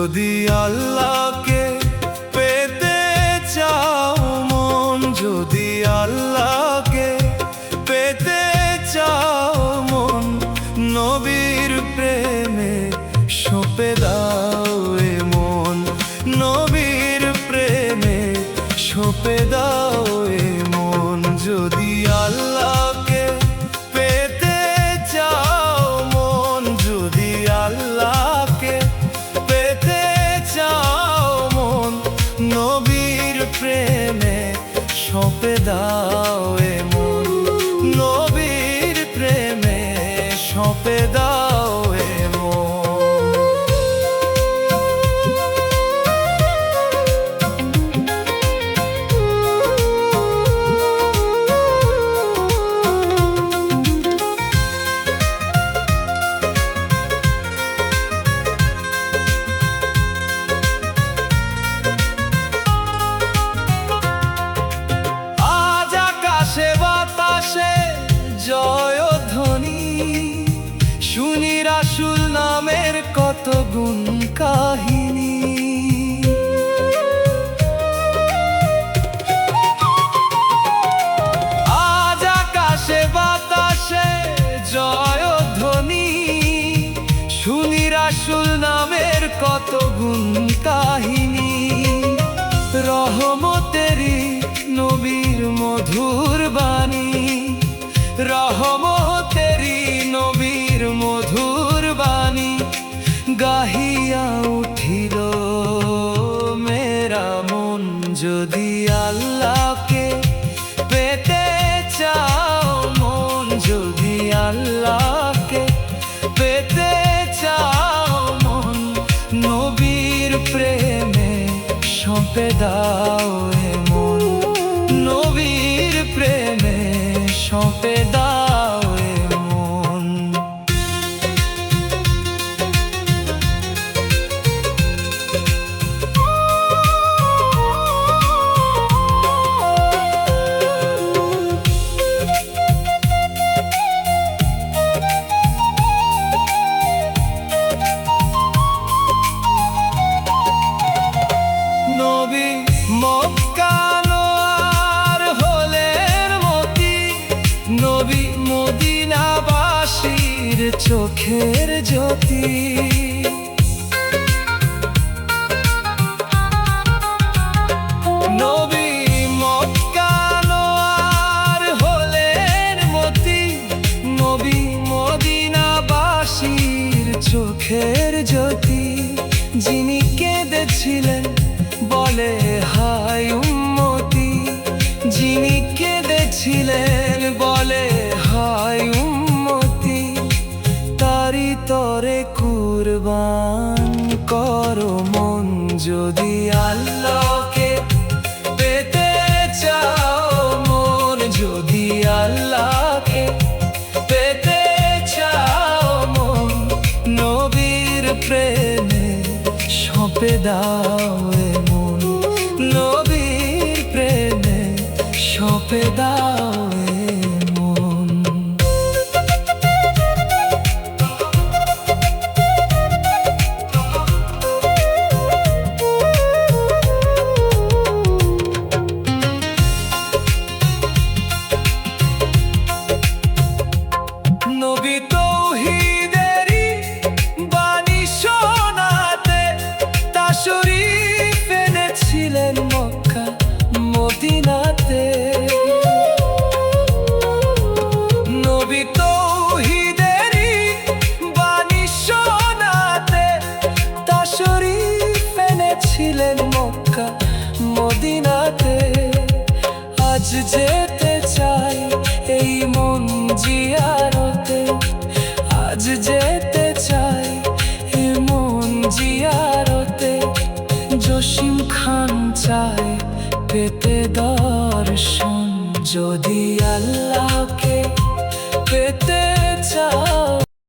যদি আল্লাহকে পেতে চাও মন, যদি আল্লাহকে পেতে চাও মন, নবীর প্রেমে সঁপে দাও এ মন, নবীর প্রেমে সঁপে দাও এ মন। যদি আল্লাহকে পেতে চাও মন, যদি আল্লাহকে পেতে চাও মন, নবীর প্রেমে সঁপে দাও এ মন, নবীর প্রেমে সঁপে দাও এ মন। বাতাসে জয়ধ্বনি শুনি রাসূল নামের কত গুণ কাহিনী। আজ আকাশে বাতাসে জয়ধ্বনি শুনি রাসূল নামের কত গুণ কাহিনী। রহমতেরই নবীর মধুর বাণী, রহমতেরই নবীর মধুর বাণী গাহিয়া উঠিল মেরা মন। যদি আল্লাহকে পেতে চাও মন, যদি আল্লাহকে পেতে চাও মন, নবীর প্রেমে সঁপে দাও এ মন, নবীর প্রেমে সঁপে দাও এ মন। নবী মক্কা নবী মদিনাবাসীর চোখের জ্যোতি। নবী মক্কা আনোয়ার হলেন মতি, নবী মদিনাবাসীর চোখের জ্যোতি। যিনি কেঁদেছিলেন বলে হায় উম্মতি, যিনি কেঁদেছিলেন বলে হায় উম্মতি। তারি তরে কুরবান করো মন, যদি আল্লাহকে পেতে চাও মন, যদি আল্লাহকে পেতে চাও মন, নবীর প্রেমে সঁপে দাও এ মন, নবীর প্রেমে সঁপে দাও এ মন। নবী তৌহিদেরই বাণী শোনাতে তাশরীফ এনেছিলেন মক্কা মদিনাতে। নবী তৌহিদেরই বাণী শোনাতে তাশরীফ এনেছিলেন মক্কা মদিনাতে। আজ যেতে চাই এই মন জিয়ারতে, আজ যেতে চাই এই মন জিয়ারতে। জসিম খান চায় পেতে দর্শন, যদি আল্লাহকে পেতে